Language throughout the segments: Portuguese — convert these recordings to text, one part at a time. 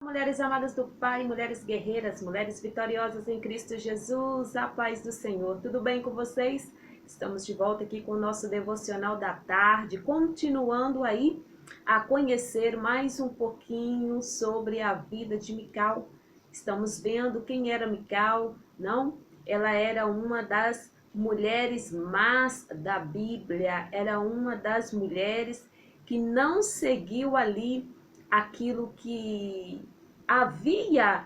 Mulheres amadas do Pai, mulheres guerreiras, mulheres vitoriosas em Cristo Jesus, a paz do Senhor. Tudo bem com vocês? Estamos de volta aqui com o nosso devocional da tarde, continuando aí a conhecer mais um pouquinho sobre a vida de Mical. Estamos vendo quem era Mical, não? Ela era uma das mulheres más da Bíblia, era uma das mulheres que não seguiu ali aquilo que havia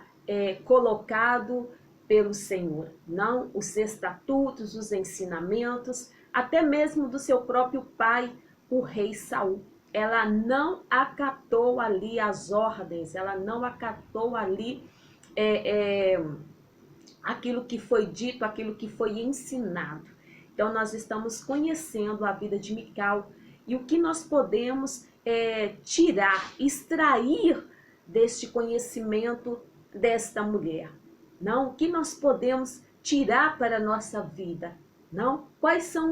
colocado pelo Senhor, não os estatutos, os ensinamentos, até mesmo do seu próprio pai, o rei Saul. Ela não acatou ali as ordens, ela não acatou ali aquilo que foi dito, aquilo que foi ensinado. Então nós estamos conhecendo a vida de Mical e o que nós podemos tirar, extrair deste conhecimento desta mulher. Não, o que nós podemos tirar para a nossa vida? Não? Quais são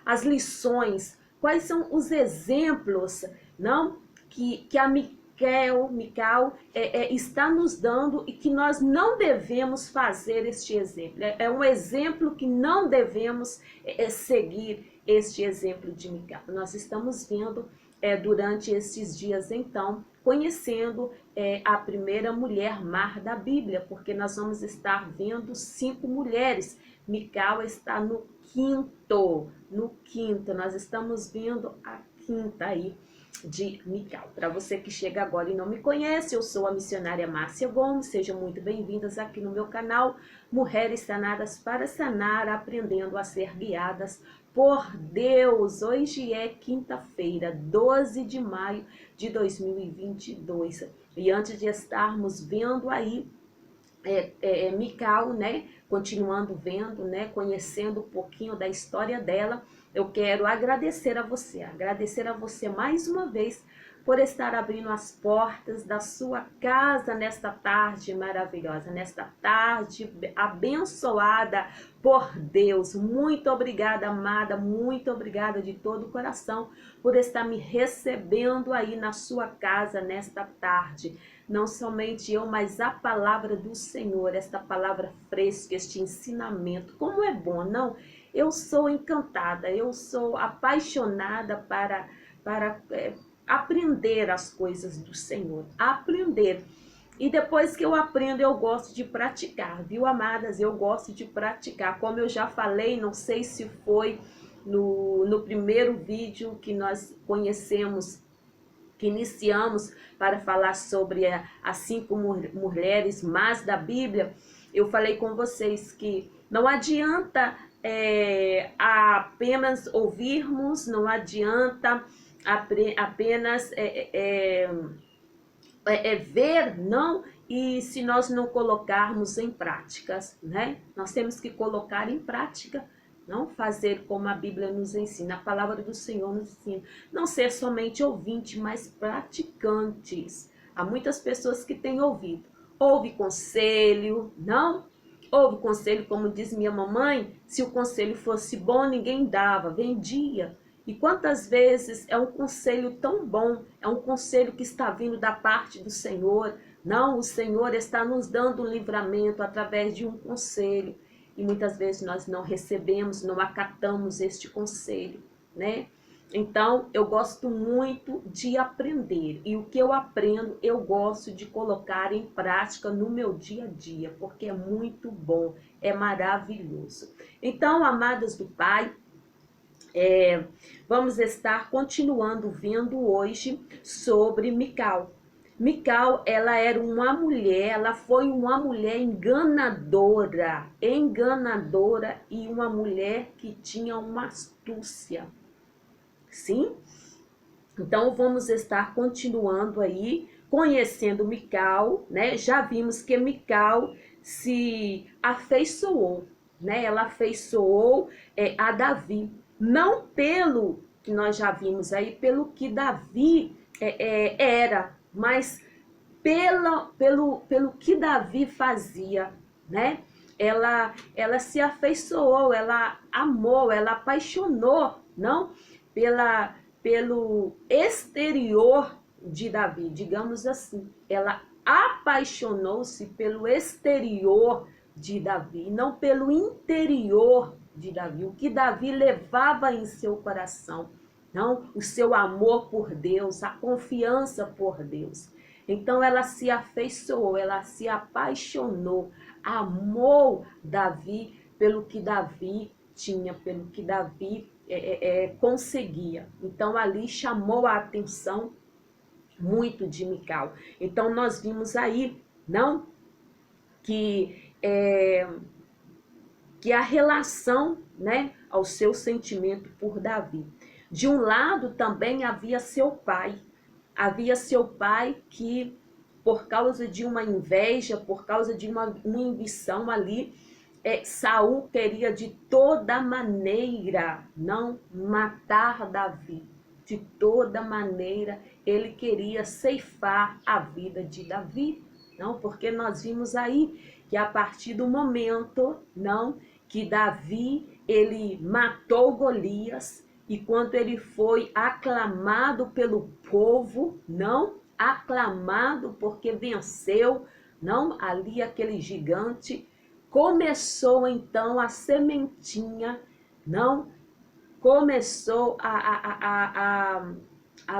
as lições? Quais são os exemplos? Não? Que a Mical está nos dando e que nós não devemos fazer este exemplo. É um exemplo que não devemos seguir este exemplo de Mical. Nós estamos vendo durante esses dias, então, conhecendo a primeira mulher má da Bíblia, porque nós vamos estar vendo 5 mulheres. Mical está no quinto, nós estamos vendo a quinta aí de Mical. Para você que chega agora e não me conhece, eu sou a missionária Márcia Gomes, sejam muito bem-vindas aqui no meu canal Mulheres Sanadas para Sanar, aprendendo a ser guiadas por Deus. Hoje é quinta-feira, 12 de maio de 2022. E antes de estarmos vendo aí Mical, né, continuando vendo, né, conhecendo um pouquinho da história dela, eu quero agradecer a você mais uma vez por estar abrindo as portas da sua casa nesta tarde maravilhosa, nesta tarde abençoada por Deus. Muito obrigada, amada, muito obrigada de todo o coração por estar me recebendo aí na sua casa nesta tarde. Não somente eu, mas a palavra do Senhor, esta palavra fresca, este ensinamento. Como é bom, não? Eu sou encantada, eu sou apaixonada para aprender as coisas do Senhor. Aprender. E depois que eu aprendo, eu gosto de praticar, viu, amadas? Eu gosto de praticar. Como eu já falei, não sei se foi no primeiro vídeo que nós conhecemos, que iniciamos para falar sobre as 5 mulheres más da Bíblia, eu falei com vocês que não adianta apenas ouvirmos, não adianta apenas ver, não, e se nós não colocarmos em práticas, né? Nós temos que colocar em prática, não fazer como a Bíblia nos ensina, a palavra do Senhor nos ensina. Não ser somente ouvinte, mas praticantes. Há muitas pessoas que têm ouvido. Ouve conselho, não? Ouve conselho, como diz minha mamãe, se o conselho fosse bom, ninguém dava, vendia. E quantas vezes é um conselho tão bom, é um conselho que está vindo da parte do Senhor. Não, o Senhor está nos dando um livramento através de um conselho. E muitas vezes nós não recebemos, não acatamos este conselho, né? Então, eu gosto muito de aprender. E o que eu aprendo, eu gosto de colocar em prática no meu dia a dia, porque é muito bom, é maravilhoso. Então, amadas do Pai, vamos estar continuando vendo hoje sobre Mical. Mical, ela era uma mulher, ela foi uma mulher enganadora e uma mulher que tinha uma astúcia. Sim? Então vamos estar continuando aí, conhecendo Mical, né? Já vimos que Mical se afeiçoou, né? Ela afeiçoou a Davi, não pelo que nós já vimos aí, pelo que Davi era, mas pelo que Davi fazia, né? Ela se afeiçoou, ela amou, ela apaixonou, não? Pelo exterior de Davi, digamos assim. Ela apaixonou-se pelo exterior de Davi, não pelo interior de Davi, o que Davi levava em seu coração, não o seu amor por Deus, a confiança por Deus. Então ela se afeiçoou, ela se apaixonou, amou Davi pelo que Davi tinha, pelo que Davi conseguia. Então ali chamou a atenção muito de Mical. Então nós vimos aí, não, que a relação, né, ao seu sentimento por Davi. De um lado também havia seu pai que, por causa de uma inveja, por causa de uma ambição ali, Saul queria de toda maneira não matar Davi. De toda maneira ele queria ceifar a vida de Davi, não? Porque nós vimos aí que a partir do momento, não, que Davi ele matou Golias, e quando ele foi aclamado pelo povo, não, aclamado porque venceu, não, ali aquele gigante, começou então a sementinha, não, começou a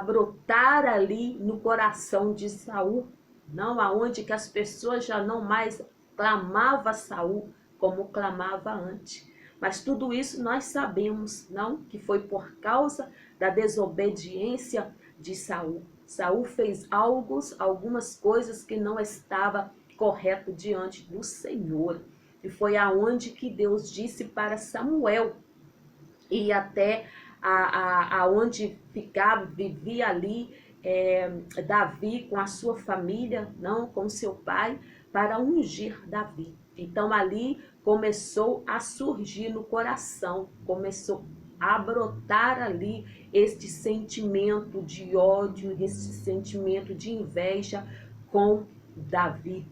brotar ali no coração de Saul, não, aonde que as pessoas já não mais clamavam Saul como clamava antes. Mas tudo isso nós sabemos, não, que foi por causa da desobediência de Saul. Saul fez algumas coisas que não estava correto diante do Senhor. E foi aonde que Deus disse para Samuel ir até aonde vivia ali Davi com a sua família, não, com seu pai, para ungir Davi. Então ali começou a surgir no coração, começou a brotar ali este sentimento de ódio, este sentimento de inveja com Davi.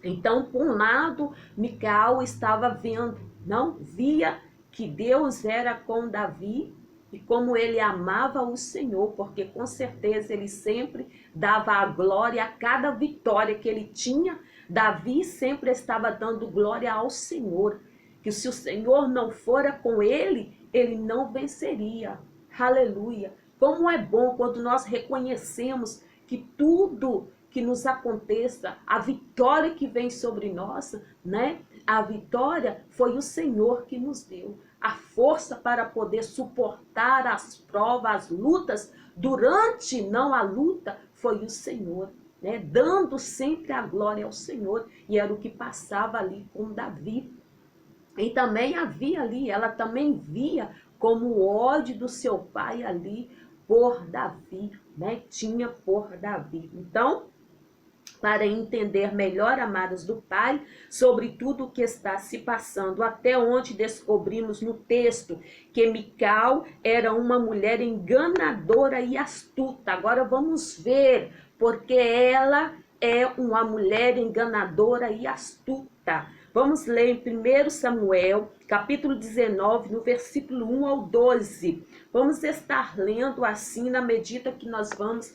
Então, por um lado, Mical estava vendo, não via que Deus era com Davi e como ele amava o Senhor, porque com certeza ele sempre dava a glória a cada vitória que ele tinha. Davi sempre estava dando glória ao Senhor, que se o Senhor não fora com ele, ele não venceria. Aleluia! Como é bom quando nós reconhecemos que tudo que nos aconteça, a vitória que vem sobre nós, né? A vitória foi o Senhor que nos deu. A força para poder suportar as provas, as lutas, durante não a luta, foi o Senhor, né? Dando sempre a glória ao Senhor. E era o que passava ali com Davi. E também havia ali, ela também via como o ódio do seu pai ali por Davi, né? Tinha por Davi. Então, para entender melhor, amadas do Pai, sobre tudo o que está se passando, até onde descobrimos no texto que Mical era uma mulher enganadora e astuta. Agora vamos ver, porque ela é uma mulher enganadora e astuta. Vamos ler em 1 Samuel, capítulo 19, no versículo 1 ao 12. Vamos estar lendo assim na medida que nós vamos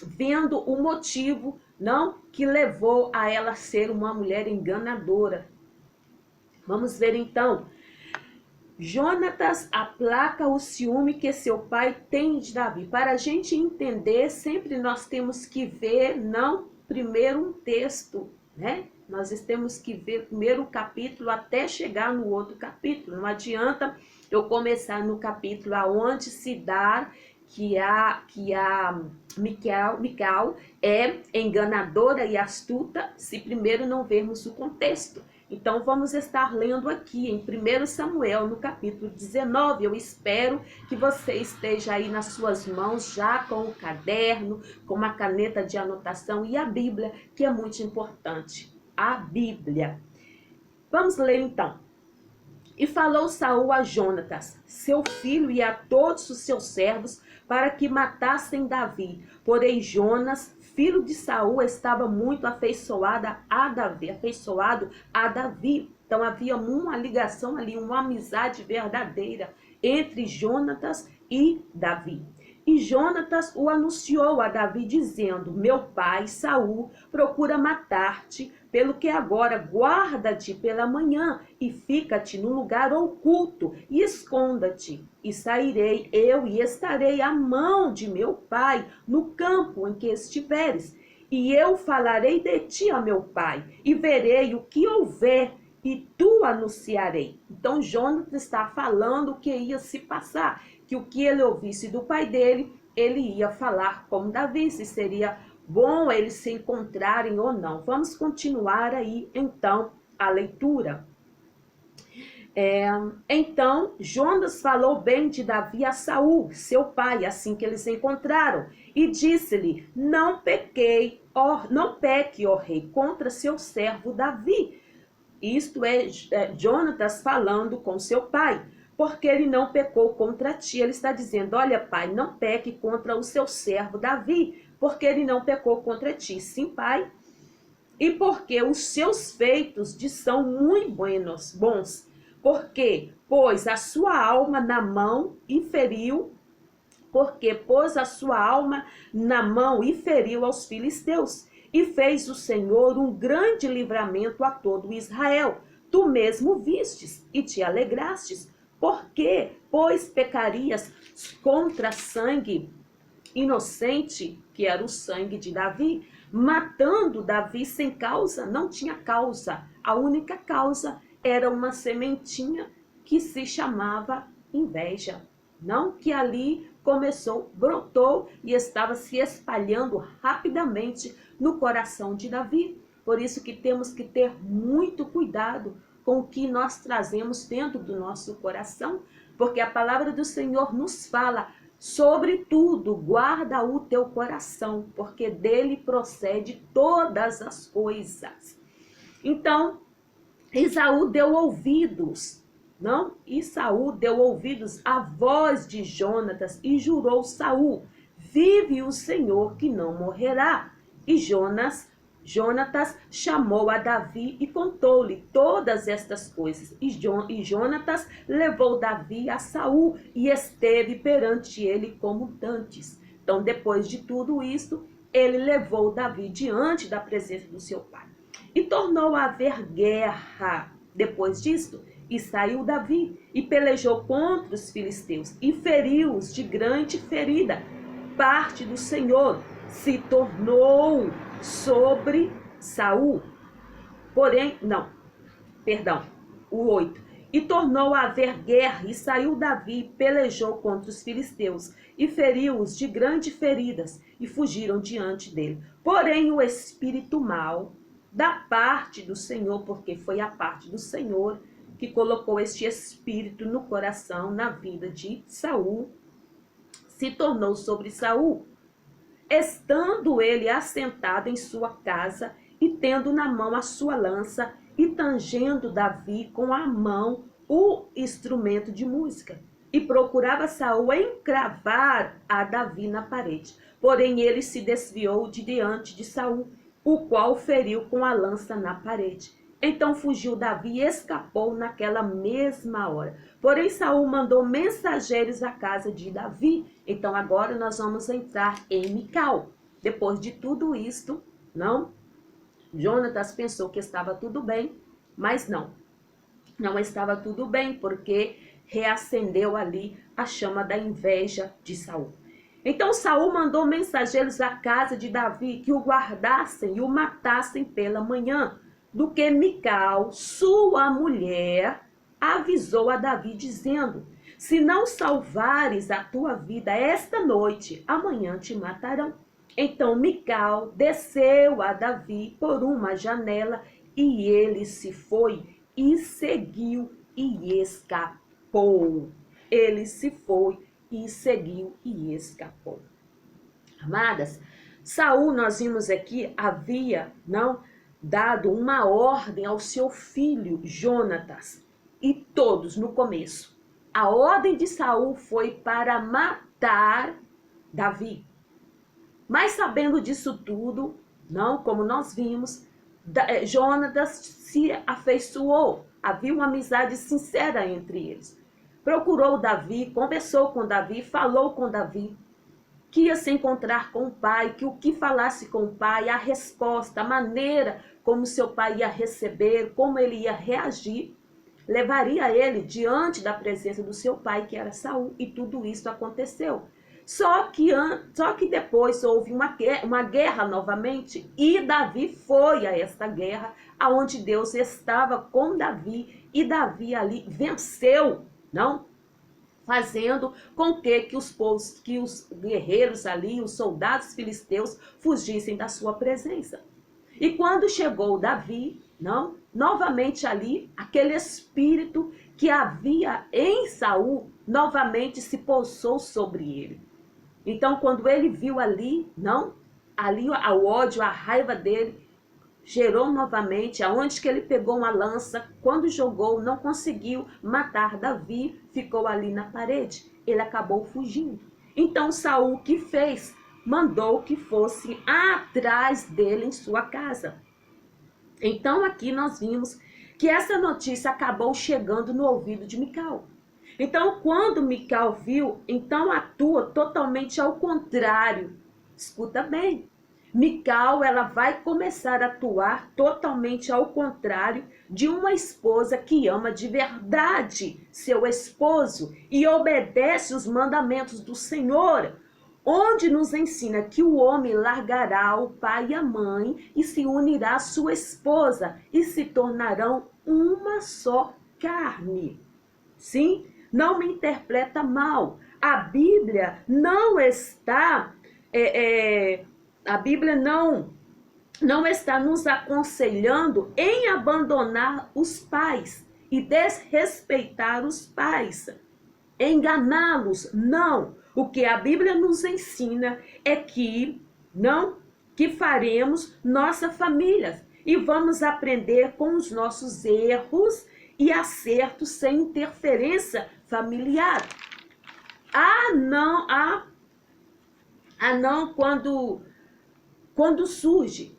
vendo o motivo, não, que levou a ela ser uma mulher enganadora. Vamos ver então. Jonatas aplaca o ciúme que seu pai tem de Davi. Para a gente entender, sempre nós temos que ver, não, primeiro um texto, né? Nós temos que ver primeiro o capítulo até chegar no outro capítulo. Não adianta eu começar no capítulo aonde se dá que a Mical é enganadora e astuta, se primeiro não vermos o contexto. Então vamos estar lendo aqui em 1 Samuel, no capítulo 19. Eu espero que você esteja aí nas suas mãos já com o caderno, com uma caneta de anotação e a Bíblia, que é muito importante. A Bíblia. Vamos ler então. E falou Saul a Jonatas, seu filho, e a todos os seus servos, para que matassem Davi. Porém Jonas, filho de Saul, estava muito afeiçoado a Davi. Então havia uma ligação ali, uma amizade verdadeira entre Jonatas e Davi. E Jonatas o anunciou a Davi, dizendo: meu pai Saul procura matar-te, pelo que agora guarda-te pela manhã e fica-te no lugar oculto e esconda-te. E sairei eu e estarei à mão de meu pai no campo em que estiveres. E eu falarei de ti a meu pai, e verei o que houver, e tu anunciarei. Então Jonatas está falando o que ia se passar, que o que ele ouvisse do pai dele, ele ia falar como Davi, se seria bom eles se encontrarem ou não. Vamos continuar aí, então, a leitura. Então, Jonas falou bem de Davi a Saul, seu pai, assim que eles se encontraram, e disse-lhe: não peque, ó rei, contra seu servo Davi. Isto é Jonatas falando com seu pai, porque ele não pecou contra ti. Ele está dizendo: olha, pai, não peque contra o seu servo Davi, porque ele não pecou contra ti. Sim, pai. E porque os seus feitos são muito bons. Porque pôs a sua alma na mão e feriu. Porque pôs a sua alma na mão e feriu aos filisteus. E fez o Senhor um grande livramento a todo Israel. Tu mesmo vistes e te alegrastes. Porque, pois, pecarias contra sangue inocente, que era o sangue de Davi, matando Davi sem causa? Não tinha causa. A única causa era uma sementinha que se chamava inveja. Não que ali brotou e estava se espalhando rapidamente no coração de Davi. Por isso que temos que ter muito cuidado com o que nós trazemos dentro do nosso coração, porque a palavra do Senhor nos fala: sobretudo, guarda o teu coração, porque dele procede todas as coisas. Então, Esaú deu ouvidos, Saul deu ouvidos à voz de Jonatas e jurou Saul: vive o Senhor que não morrerá. E Jonatas chamou a Davi e contou-lhe todas estas coisas. E Jonatas levou Davi a Saul e esteve perante ele como dantes. Então, depois de tudo isto, ele levou Davi diante da presença do seu pai. E tornou a haver guerra depois disto. E saiu Davi e pelejou contra os filisteus e feriu-os de grande ferida. Parte do Senhor se tornou sobre Saul. O 8. E tornou a haver guerra, e saiu Davi e pelejou contra os filisteus, e feriu-os de grandes feridas, e fugiram diante dele. Porém, o espírito mau da parte do Senhor, porque foi a parte do Senhor que colocou este espírito no coração, na vida de Saul, se tornou sobre Saul, estando ele assentado em sua casa e tendo na mão a sua lança e tangendo Davi com a mão o instrumento de música. E procurava Saul encravar a Davi na parede. Porém ele se desviou de diante de Saul, o qual feriu com a lança na parede. Então fugiu Davi e escapou naquela mesma hora. Porém Saul mandou mensageiros à casa de Davi. Então agora nós vamos entrar em Mical. Depois de tudo isto, Jonatas pensou que estava tudo bem, mas não estava tudo bem, porque reacendeu ali a chama da inveja de Saul. Então Saul mandou mensageiros à casa de Davi que o guardassem e o matassem pela manhã, do que Mical, sua mulher, avisou a Davi, dizendo: se não salvares a tua vida esta noite, amanhã te matarão. Então Mical desceu a Davi por uma janela, e ele se foi e seguiu e escapou. Ele se foi e seguiu e escapou. Amadas, Saul, nós vimos aqui, havia dado uma ordem ao seu filho Jonatas, e todos no começo. A ordem de Saul foi para matar Davi. Mas sabendo disso tudo, como nós vimos, Jonatas se afeiçoou. Havia uma amizade sincera entre eles. Procurou Davi, conversou com Davi, falou com Davi. que ia se encontrar com o pai, que o que falasse com o pai, a resposta, a maneira como seu pai ia receber, como ele ia reagir, levaria ele diante da presença do seu pai, que era Saul, e tudo isso aconteceu. Só que depois houve uma guerra novamente, e Davi foi a esta guerra, aonde Deus estava com Davi, e Davi ali venceu, não? Fazendo com que os guerreiros ali, os soldados filisteus, fugissem da sua presença. E quando chegou Davi, não, novamente ali, aquele espírito que havia em Saul, novamente se pousou sobre ele. Então, quando ele viu ali, não, ali o ódio, a raiva dele, gerou novamente, aonde que ele pegou uma lança, quando jogou, não conseguiu matar Davi, ficou ali na parede, ele acabou fugindo. Então Saul, o que fez? Mandou que fosse atrás dele em sua casa. Então aqui nós vimos que essa notícia acabou chegando no ouvido de Mical. Então quando Mical viu, então atua totalmente ao contrário. Escuta bem. Mical, ela vai começar a atuar totalmente ao contrário de uma esposa que ama de verdade seu esposo e obedece os mandamentos do Senhor, onde nos ensina que o homem largará o pai e a mãe e se unirá à sua esposa e se tornarão uma só carne. Sim, não me interpreta mal. A Bíblia não está... A Bíblia não está nos aconselhando em abandonar os pais e desrespeitar os pais, enganá-los. Não. O que a Bíblia nos ensina é que faremos nossa família e vamos aprender com os nossos erros e acertos sem interferência familiar. Quando surge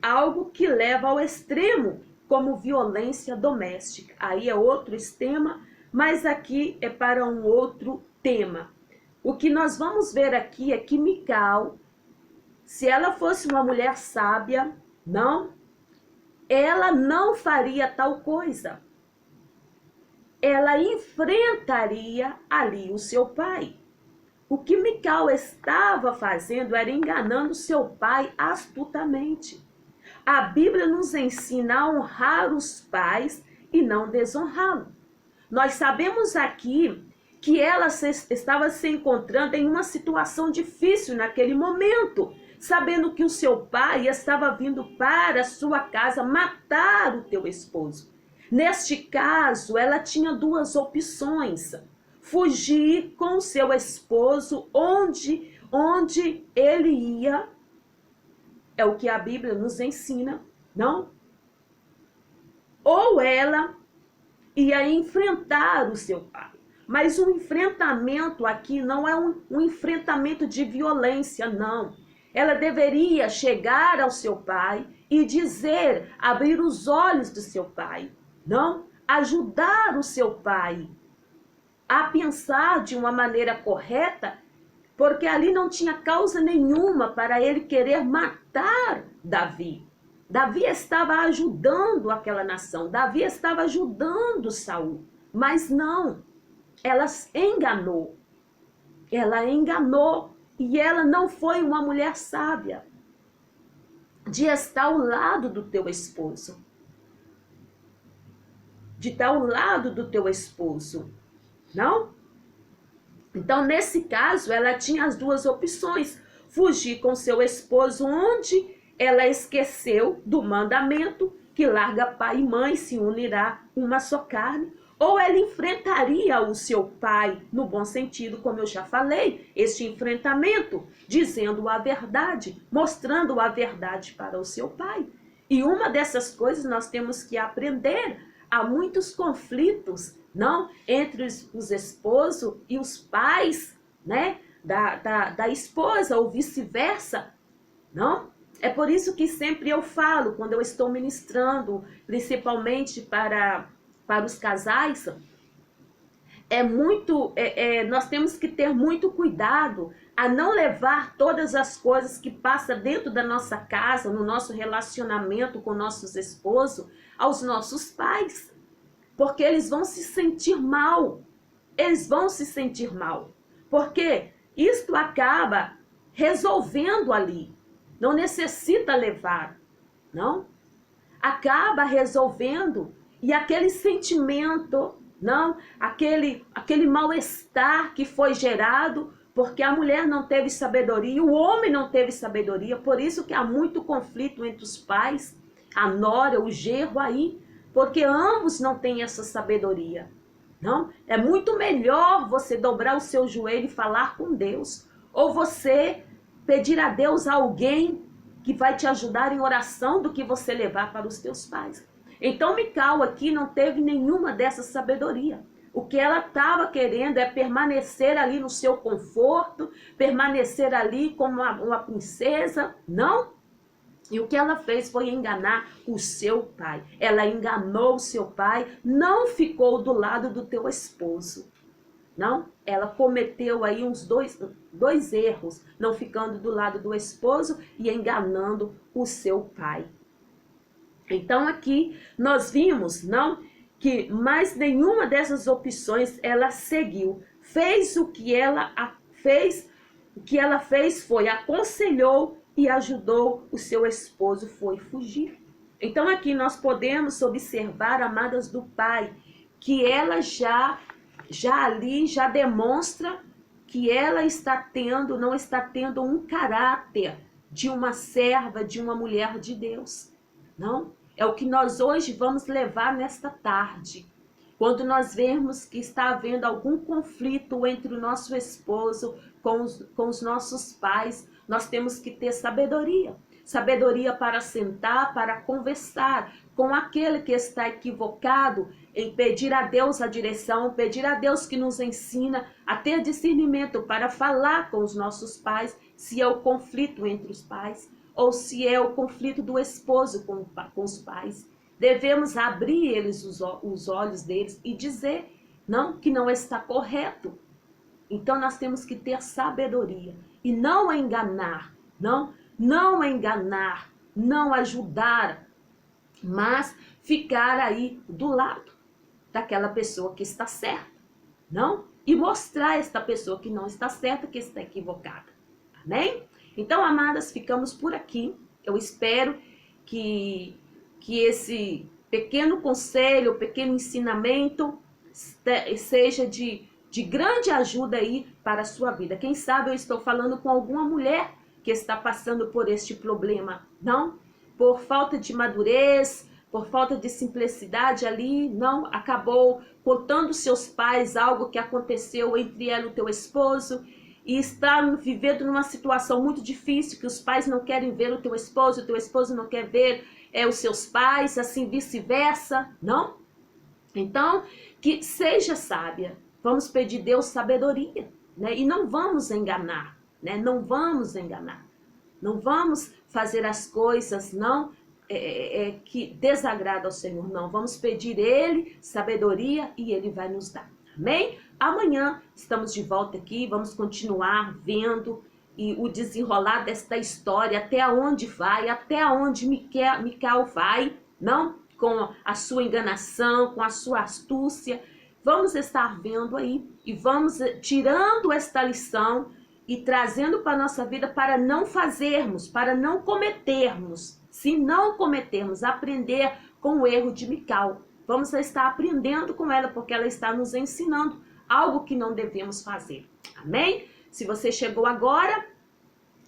algo que leva ao extremo, como violência doméstica. Aí é outro tema, mas aqui é para um outro tema. O que nós vamos ver aqui é que Mical, se ela fosse uma mulher sábia, ela não faria tal coisa. Ela enfrentaria ali o seu pai. O que Mical estava fazendo era enganando seu pai astutamente. A Bíblia nos ensina a honrar os pais e não desonrá-los. Nós sabemos aqui que ela estava se encontrando em uma situação difícil naquele momento, sabendo que o seu pai estava vindo para a sua casa matar o teu esposo. Neste caso, ela tinha duas opções: fugir com seu esposo onde ele ia, é o que a Bíblia nos ensina, não? Ou ela ia enfrentar o seu pai. Mas o enfrentamento aqui não é um enfrentamento de violência, não. Ela deveria chegar ao seu pai e dizer, abrir os olhos do seu pai, não? Ajudar o seu pai a pensar de uma maneira correta, porque ali não tinha causa nenhuma para ele querer matar Davi. Davi estava ajudando aquela nação, Davi estava ajudando Saul, mas não, ela enganou e ela não foi uma mulher sábia de estar ao lado do teu esposo, de estar ao lado do teu esposo. Não? Então, nesse caso, ela tinha as duas opções: fugir com seu esposo, onde ela esqueceu do mandamento que larga pai e mãe, se unirá uma só carne, ou ela enfrentaria o seu pai, no bom sentido, como eu já falei, este enfrentamento, dizendo a verdade, mostrando a verdade para o seu pai. E uma dessas coisas nós temos que aprender. Há muitos conflitos, não, entre os esposos e os pais, né, da esposa, ou vice-versa, não? É por isso que sempre eu falo, quando eu estou ministrando, principalmente para os casais, nós temos que ter muito cuidado a não levar todas as coisas que passam dentro da nossa casa, no nosso relacionamento com nossos esposos, aos nossos pais, porque eles vão se sentir mal, eles vão se sentir mal, porque isto acaba resolvendo ali, não necessita levar, não, acaba resolvendo, e aquele sentimento, não, aquele mal-estar que foi gerado, porque a mulher não teve sabedoria, o homem não teve sabedoria, por isso que há muito conflito entre os pais, a nora, o genro aí, porque ambos não têm essa sabedoria, não? É muito melhor você dobrar o seu joelho e falar com Deus, ou você pedir a Deus alguém que vai te ajudar em oração do que você levar para os teus pais. Então Mical aqui não teve nenhuma dessa sabedoria. O que ela estava querendo é permanecer ali no seu conforto, permanecer ali como uma princesa, não? E o que ela fez foi enganar o seu pai. Ela enganou o seu pai, não ficou do lado do teu esposo. Não, ela cometeu aí uns dois erros, não ficando do lado do esposo e enganando o seu pai. Então aqui nós vimos, não, que mais nenhuma dessas opções ela seguiu. Fez o que ela fez foi aconselhou e ajudou o seu esposo foi fugir. Então aqui nós podemos observar, amadas do pai, que ela já ali já demonstra que ela não está tendo um caráter de uma serva, de uma mulher de Deus. Não? É o que nós hoje vamos levar nesta tarde. Quando nós vemos que está havendo algum conflito entre o nosso esposo com os nossos pais, nós temos que ter sabedoria. Sabedoria para sentar, para conversar com aquele que está equivocado, em pedir a Deus a direção, pedir a Deus que nos ensina a ter discernimento para falar com os nossos pais, se é o conflito entre os pais, ou se é o conflito do esposo com os pais. Devemos abrir eles os olhos deles e dizer não, que não está correto. Então nós temos que ter sabedoria e não enganar, não enganar, não ajudar, mas ficar aí do lado daquela pessoa que está certa, não? E mostrar a esta pessoa que não está certa, que está equivocada. Amém? Então, amadas, ficamos por aqui. Eu espero que esse pequeno conselho, pequeno ensinamento seja de grande ajuda aí para a sua vida. Quem sabe eu estou falando com alguma mulher que está passando por este problema, não? Por falta de madurez, por falta de simplicidade ali, não? Acabou contando seus pais algo que aconteceu entre ela e o teu esposo, e está vivendo numa situação muito difícil, que os pais não querem ver o teu esposo não quer ver os seus pais, assim vice-versa, não? Então, que seja sábia, vamos pedir a Deus sabedoria, né? E não vamos enganar, né? Não vamos enganar, não vamos fazer as coisas, não, que desagrada ao Senhor, não, vamos pedir Ele sabedoria e Ele vai nos dar, amém? Amanhã estamos de volta aqui, vamos continuar vendo e o desenrolar desta história, até onde vai, até onde Mical vai, não? Com a sua enganação, com a sua astúcia. Vamos estar vendo aí e vamos tirando esta lição e trazendo para a nossa vida para não fazermos, para não cometermos. Se não cometermos, aprender com o erro de Mical. Vamos estar aprendendo com ela, porque ela está nos ensinando algo que não devemos fazer. Amém? Se você chegou agora,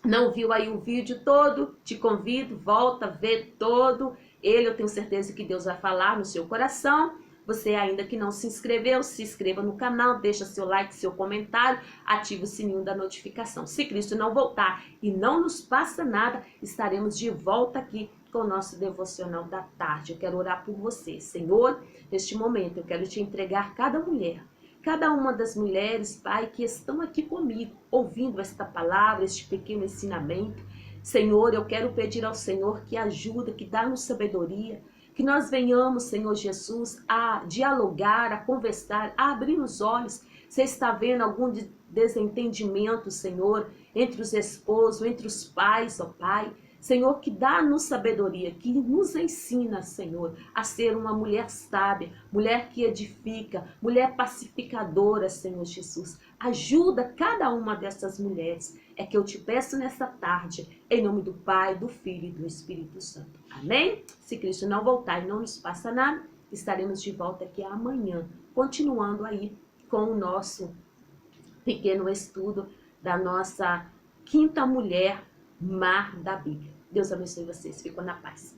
não viu aí o vídeo todo, te convido, volta, vê todo. Eu tenho certeza que Deus vai falar no seu coração. Você ainda que não se inscreveu, se inscreva no canal, deixa seu like, seu comentário, ative o sininho da notificação. Se Cristo não voltar e não nos passa nada, estaremos de volta aqui com o nosso devocional da tarde. Eu quero orar por você. Senhor, neste momento eu quero te entregar cada mulher, cada uma das mulheres, Pai, que estão aqui comigo, ouvindo esta palavra, este pequeno ensinamento. Senhor, eu quero pedir ao Senhor que ajuda, que dá-nos sabedoria, Que nós venhamos, Senhor Jesus, a dialogar, a conversar, a abrir os olhos. Você está vendo algum desentendimento, Senhor, entre os esposos, entre os pais, ó Pai? Senhor, que dá-nos sabedoria, que nos ensina, Senhor, a ser uma mulher sábia, mulher que edifica, mulher pacificadora, Senhor Jesus. Ajuda cada uma dessas mulheres. É que eu te peço nessa tarde, em nome do Pai, do Filho e do Espírito Santo. Amém? Se Cristo não voltar e não nos passa nada, estaremos de volta aqui amanhã, continuando aí com o nosso pequeno estudo da nossa quinta mulher, mar da Bíblia. Deus abençoe vocês. Ficam na paz.